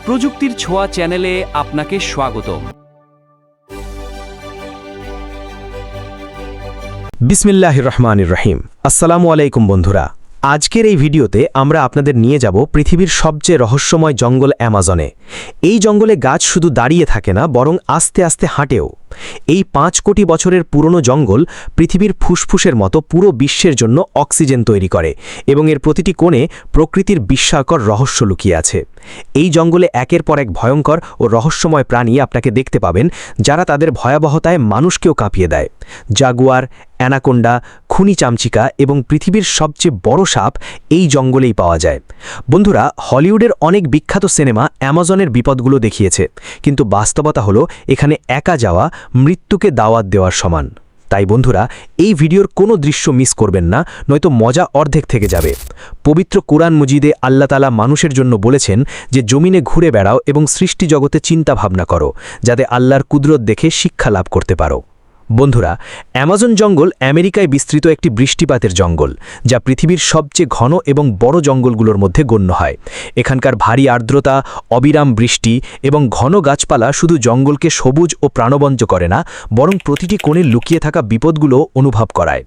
প্রযুক্তির ছোঁয়া চ্যানেলে আপনাকে স্বাগতম। বিসমিল্লাহির রহমানির রহিম। আসসালামু আলাইকুম বন্ধুরা। আজকের এই ভিডিওতে আমরা আপনাদের নিয়ে যাব পৃথিবীর সবচেয়ে রহস্যময় জঙ্গল অ্যামাজনে। এই জঙ্গলে গাছ শুধু দাঁড়িয়ে থাকে না, বরং আস্তে আস্তে হাঁটেও। এই 5 কোটি বছরের পুরনো জঙ্গল পৃথিবীর ফুসফুসের মতো পুরো বিশ্বের জন্য অক্সিজেন তৈরি করে এবং এর প্রতিটি কোণে প্রকৃতির বিস্ময়কর রহস্য লুকিয়ে আছে। এই জঙ্গলে একের পর এক ভয়ঙ্কর ও রহস্যময় প্রাণী আপনাকে দেখতে পাবেন, যারা তাদের ভয়াবহতায় মানুষকেও কাঁপিয়ে দেয়। জাগুয়ার, অ্যানাকোন্ডা, খুনি চামচিকা এবং পৃথিবীর সবচেয়ে বড় সাপ এই জঙ্গলেই পাওয়া যায়। বন্ধুরা, হলিউডের অনেক বিখ্যাত সিনেমা অ্যামাজনের বিপদগুলো দেখিয়েছে, কিন্তু বাস্তবতা হলো এখানে একা যাওয়া মৃত্যুকে দাওয়াত দেওয়ার সমান। তাই বন্ধুরা, এই ভিডিওর কোনো দৃশ্য মিস করবেন না, নয়তো মজা অর্ধেক থেকে যাবে। পবিত্র কোরআন মজিদে আল্লাহ তাআলা মানুষের জন্য বলেছেন যে জমিনে ঘুরে বেড়াও এবং সৃষ্টি জগতে চিন্তা ভাবনা করো, যাতে আল্লাহর কুদরত দেখে শিক্ষা লাভ করতে পারো। বন্ধুরা, অ্যামাজন জঙ্গল আমেরিকায় বিস্তৃত একটি বৃষ্টিপাতের জঙ্গল, যা পৃথিবীর সবচেয়ে ঘন এবং বড় জঙ্গলগুলোর মধ্যে গণ্য হয়। এখানকার ভারী আর্দ্রতা, অবিরাম বৃষ্টি এবং ঘন গাছপালা শুধু জঙ্গলকে সবুজ ও প্রাণবন্ত করে না, বরং প্রতিটি কোণে লুকিয়ে থাকা বিপদগুলো অনুভব করায়।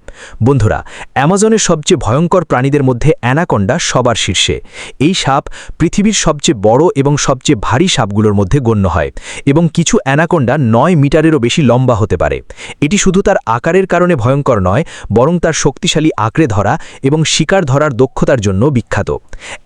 বন্ধুরা, অ্যামাজনের সবচেয়ে ভয়ঙ্কর প্রাণীদের মধ্যে অ্যানাকোন্ডা সবার শীর্ষে। এই সাপ পৃথিবীর সবচেয়ে বড় এবং সবচেয়ে ভারী সাপগুলোর মধ্যে গণ্য হয় এবং কিছু অ্যানাকোন্ডা 9 মিটারেরও বেশি লম্বা হতে পারে। এটি শুধু তার আকারের কারণে ভয়ঙ্কর নয়, বরং তার শক্তিশালী আঁকড়ে ধরা এবং শিকার ধরার দক্ষতার জন্য বিখ্যাত।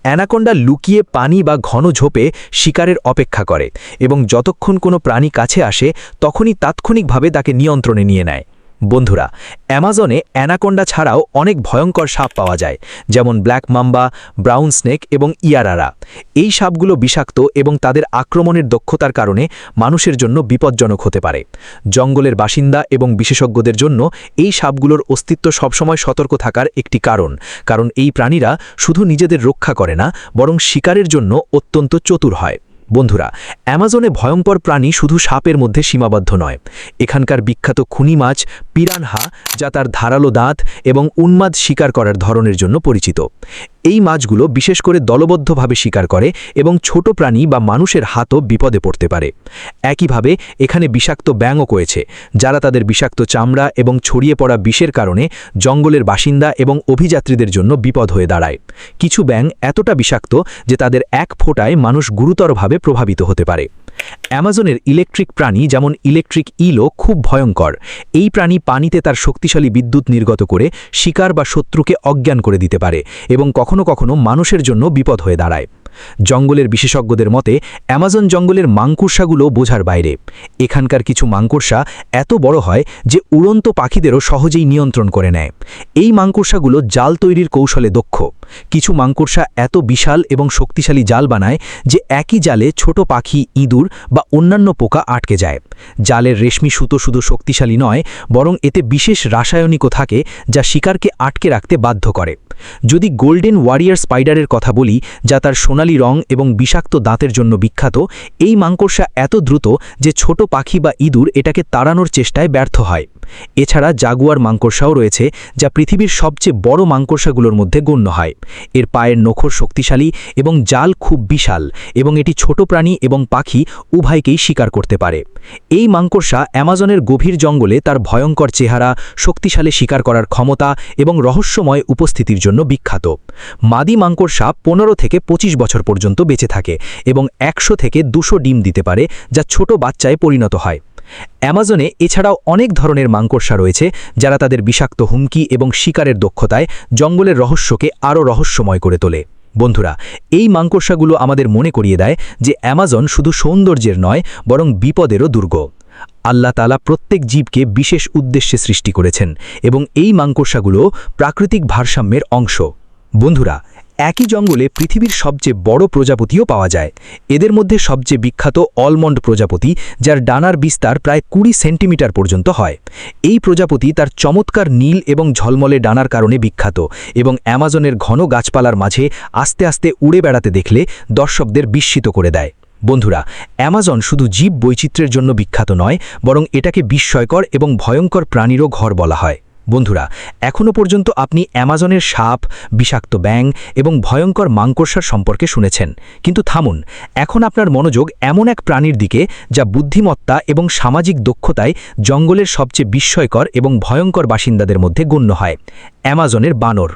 অ্যানাকোন্ডা লুকিয়ে পানি বা ঘন ঝোপে শিকারের অপেক্ষা করে এবং যতক্ষণ কোনো প্রাণী কাছে আসে তখনই তাৎক্ষণিকভাবে তাকে নিয়ন্ত্রণে নিয়ে নেয়। বন্ধুরা, অ্যামাজনে অ্যানাকোন্ডা ছাড়াও অনেক ভয়ঙ্কর সাপ পাওয়া যায়, যেমন ব্ল্যাক মাম্বা, ব্রাউন স্নেক এবং ইয়ারারা। এই সাপগুলো বিষাক্ত এবং তাদের আক্রমণের দক্ষতার কারণে মানুষের জন্য বিপজ্জনক হতে পারে। জঙ্গলের বাসিন্দা এবং বিশেষজ্ঞদের জন্য এই সাপগুলোর অস্তিত্ব সবসময় সতর্ক থাকার একটি কারণ এই প্রাণীরা শুধু নিজেদের রক্ষা করে না, বরং শিকারের জন্য অত্যন্ত চতুর হয়। বন্ধুরা, অ্যামাজনে ভয়ঙ্কর প্রাণী শুধু সাপের মধ্যে সীমাবদ্ধ নয়। এখানকার বিখ্যাত খুনি মাছ পিরানহা, যা তার ধারালো দাঁত এবং উন্মাদ শিকার করার ধরনের জন্য পরিচিত। এই মাছগুলো বিশেষ করে দলবদ্ধভাবে শিকার করে এবং ছোট প্রাণী বা মানুষের হাতও বিপদে পড়তে পারে। একইভাবে এখানে বিষাক্ত ব্যাঙও রয়েছে, যারা তাদের বিষাক্ত চামড়া এবং ছড়িয়ে পড়া বিষের কারণে জঙ্গলের বাসিন্দা এবং অভিযাত্রীদের জন্য বিপদ হয়ে দাঁড়ায়। কিছু ব্যাঙ এতটা বিষাক্ত যে তাদের এক ফোঁটায় মানুষ গুরুতরভাবে প্রভাবিত হতে পারে। অ্যামাজনের ইলেকট্রিক প্রাণী যেমন ইলেকট্রিক ইলও খুব ভয়ঙ্কর। এই প্রাণী পানিতে তার শক্তিশালী বিদ্যুৎ নির্গত করে শিকার বা শত্রুকে অজ্ঞান করে দিতে পারে এবং কখনো কখনো মানুষের জন্য বিপদ হয়ে দাঁড়ায়। জঙ্গলের বিশেষজ্ঞদের মতে অ্যামাজন জঙ্গলের মাংকুর্সাগুলো বোঝার বাইরে। এখানকার কিছু মাংকুর্সা এত বড় হয় যে উড়ন্ত পাখিদেরও সহজেই নিয়ন্ত্রণ করে নেয়। এই মাংকুর্সাগুলো জাল তৈরির কৌশলে দক্ষ। কিছু মাংকুর্সা এত বিশাল এবং শক্তিশালী জাল বানায় যে একই জালে ছোট পাখি, ইঁদুর বা অন্যান্য পোকা আটকে যায়। জালের রেশমি সুতো শুধু শক্তিশালী নয়, বরং এতে বিশেষ রাসায়নিকও থাকে যা শিকারকে আটকে রাখতে বাধ্য করে। যদি গোল্ডেন ওয়ারিয়ার স্পাইডারের কথা বলি, যা তার সোনালী রং এবং বিষাক্ত দাঁতের জন্য বিখ্যাত, এই মাংকড়সা এত দ্রুত যে ছোট পাখি বা ইঁদুর এটাকে তাড়ানোর চেষ্টায় ব্যর্থ হয়। এছাড়া জাগুয়ার মাংকড়সাও রয়েছে, যা পৃথিবীর সবচেয়ে বড় মাংকড়সাগুলোর মধ্যে গণ্য হয়। এর পায়ের নখর শক্তিশালী এবং জাল খুব বিশাল এবং এটি ছোট প্রাণী এবং পাখি উভয়কেই শিকার করতে পারে। এই মাংকড়সা অ্যামাজনের গভীর জঙ্গলে তার ভয়ঙ্কর চেহারা, শক্তিশালী শিকার করার ক্ষমতা এবং রহস্যময় উপস্থিতির জন্য বিখ্যাত। মাদি মাংকড়সা 15 থেকে 25 বছর পর্যন্ত বেঁচে থাকে এবং 100 থেকে 200 ডিম দিতে পারে, যা ছোট বাচ্চায় পরিণত হয়। অ্যামাজনে এছাড়াও অনেক ধরনের মাংকড়সা রয়েছে, যারা তাদের বিষাক্ত হুমকি এবং শিকারের দক্ষতায় জঙ্গলের রহস্যকে আরও রহস্যময় করে তোলে। বন্ধুরা, এই মাংকড়সাগুলো আমাদের মনে করিয়ে দেয় যে অ্যামাজন শুধু সৌন্দর্যের নয়, বরং বিপদেরও দুর্গ। আল্লাহ তাআলা প্রত্যেক জীবকে বিশেষ উদ্দেশ্যে সৃষ্টি করেছেন এবং এই মাংকড়সাগুলো প্রাকৃতিক ভারসাম্যের অংশ। বন্ধুরা, একই জঙ্গলে পৃথিবীর সবচেয়ে বড় প্রজাপতিও পাওয়া যায়। এদের মধ্যে সবচেয়ে বিখ্যাত অলমন্ড প্রজাপতি, যার ডানার বিস্তার প্রায় 20 সেন্টিমিটার পর্যন্ত হয়। এই প্রজাপতি তার চমৎকার নীল এবং ঝলমলে ডানার কারণে বিখ্যাত এবং অ্যামাজনের ঘন গাছপালার মাঝে আস্তে আস্তে উড়ে বেড়াতে দেখলে দর্শকদের বিস্মিত করে দেয়। বন্ধুরা, অ্যামাজন শুধু জীব বৈচিত্র্যের জন্য বিখ্যাত নয়, বরং এটাকে বিস্ময়কর এবং ভয়ঙ্কর প্রাণীরও ঘর বলা হয়। বন্ধুরা, এখনও পর্যন্ত আপনি অ্যামাজনের সাপ, বিষাক্ত ব্যাঙ এবং ভয়ঙ্কর মাংকড়সার সম্পর্কে শুনেছেন, কিন্তু থামুন, এখন আপনার মনোযোগ এমন এক প্রাণীর দিকে যা বুদ্ধিমত্তা এবং সামাজিক দক্ষতায় জঙ্গলের সবচেয়ে বিস্ময়কর এবং ভয়ঙ্কর বাসিন্দাদের মধ্যে গণ্য হয়। অ্যামাজনের বানর।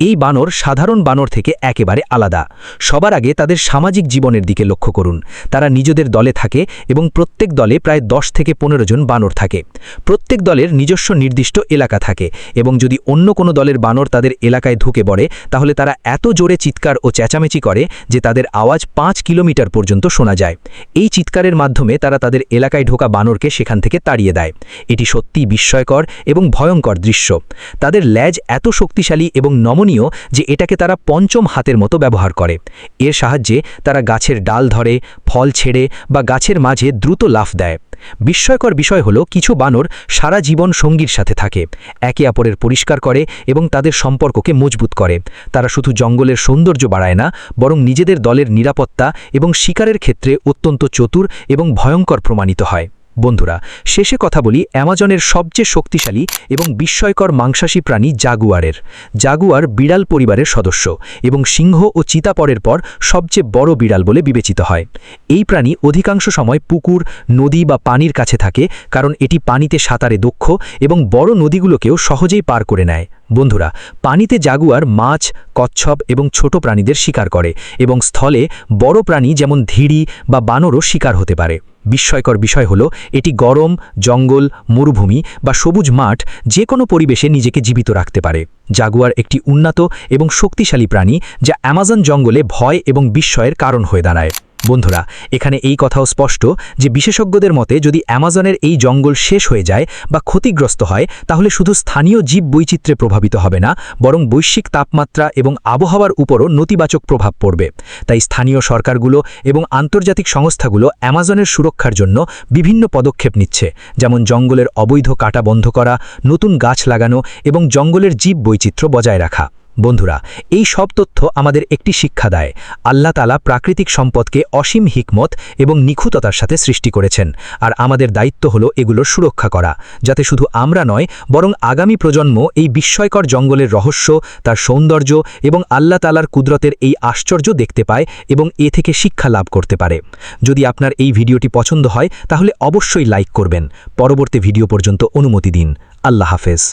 এই বানর সাধারণ বানর থেকে একেবারে আলাদা। সবার আগে তাদের সামাজিক জীবনের দিকে লক্ষ্য করুন। তারা নিজেদের দলে থাকে এবং প্রত্যেক দলে প্রায় 10 থেকে 15 জন বানর থাকে। প্রত্যেক দলের নিজস্ব নির্দিষ্ট এলাকা থাকে এবং যদি অন্য কোনো দলের বানর তাদের এলাকায় ঢুকে পড়ে তাহলে তারা এত জোরে চিৎকার ও চেঁচামেচি করে যে তাদের আওয়াজ 5 কিলোমিটার পর্যন্ত শোনা যায়। এই চিৎকারের মাধ্যমে তারা তাদের এলাকায় ঢোকা বানরকে সেখান থেকে তাড়িয়ে দেয়। এটি সত্যিই বিস্ময়কর এবং ভয়ঙ্কর দৃশ্য। তাদের ল্যাজ এত শক্তিশালী এবং নমনীয় যে এটাকে তারা পঞ্চম হাতের মতো ব্যবহার করে। এর সাহায্যে তারা গাছের ডাল ধরে, ফল ছেড়ে বা গাছের মাঝে দ্রুত লাফ দেয়। বিস্ময়কর বিষয় হলো কিছু বানর সারা জীবন সঙ্গীর সাথে থাকে, একে অপরের পরিষ্কার করে এবং তাদের সম্পর্ককে মজবুত করে। তারা শুধু জঙ্গলের সৌন্দর্য বাড়ায় না, বরং নিজেদের দলের নিরাপত্তা এবং শিকারের ক্ষেত্রে অত্যন্ত চতুর এবং ভয়ঙ্কর প্রমাণিত হয়। বন্ধুরা, শেষে কথা বলি অ্যামাজনের সবচেয়ে শক্তিশালী এবং বিস্ময়কর মাংসাশী প্রাণী জাগুয়ারের। জাগুয়ার বিড়াল পরিবারের সদস্য এবং সিংহ ও চিতাপরের পর সবচেয়ে বড় বিড়াল বলে বিবেচিত হয়। এই প্রাণী অধিকাংশ সময় পুকুর, নদী বা পানির কাছে থাকে, কারণ এটি পানিতে সাঁতারে দক্ষ এবং বড় নদীগুলোকেও সহজেই পার করে নেয়। বন্ধুরা, পানিতে জাগুয়ার মাছ, কচ্ছপ এবং ছোট প্রাণীদের শিকার করে এবং স্থলে বড় প্রাণী যেমন ধীড়ি বা বানরও শিকার হতে পারে। বিস্ময়কর বিষয় হলো এটি গরম, জঙ্গল, মরুভূমি বা সবুজ মাঠ যে কোনো পরিবেশে নিজেকে জীবিত রাখতে পারে। জাগুয়ার একটি উন্নত এবং শক্তিশালী প্রাণী যা অ্যামাজন জঙ্গলে ভয় এবং বিস্ময়ের কারণ হয়ে দাঁড়ায়। বন্ধুরা, এখানে এই কথাও স্পষ্ট যে বিশেষজ্ঞদের মতে যদি অ্যামাজনের এই জঙ্গল শেষ হয়ে যায় বা ক্ষতিগ্রস্ত হয় তাহলে শুধু স্থানীয় জীব বৈচিত্র্যে প্রভাবিত হবে না, বরং বৈশ্বিক তাপমাত্রা এবং আবহাওয়ার উপরও নেতিবাচক প্রভাব পড়বে। তাই স্থানীয় সরকারগুলো এবং আন্তর্জাতিক সংস্থাগুলো অ্যামাজনের সুরক্ষার জন্য বিভিন্ন পদক্ষেপ নিচ্ছে, যেমন জঙ্গলের অবৈধ কাটা বন্ধ করা, নতুন গাছ লাগানো এবং জঙ্গলের জীব বৈচিত্র্য বজায় রাখা। বন্ধুরা, এই সব তথ্য আমাদের একটি শিক্ষা দেয়। আল্লাহ তাআলা প্রাকৃতিক সম্পদকে অসীম হিকমত এবং নিখুঁততার সাথে সৃষ্টি করেছেন, আর আমাদের দায়িত্ব হলো এগুলোর সুরক্ষা করা, যাতে শুধু আমরা নয় বরং আগামী প্রজন্ম এই বিস্ময়কর জঙ্গলের রহস্য, তার সৌন্দর্য এবং আল্লাহ তাআলার কুদরতের এই আশ্চর্য দেখতে পায় এবং এ থেকে শিক্ষা লাভ করতে পারে। যদি আপনার এই ভিডিওটি পছন্দ হয় তাহলে অবশ্যই লাইক করবেন। পরবর্তী ভিডিও পর্যন্ত অনুমতি দিন। আল্লাহ হাফেজ।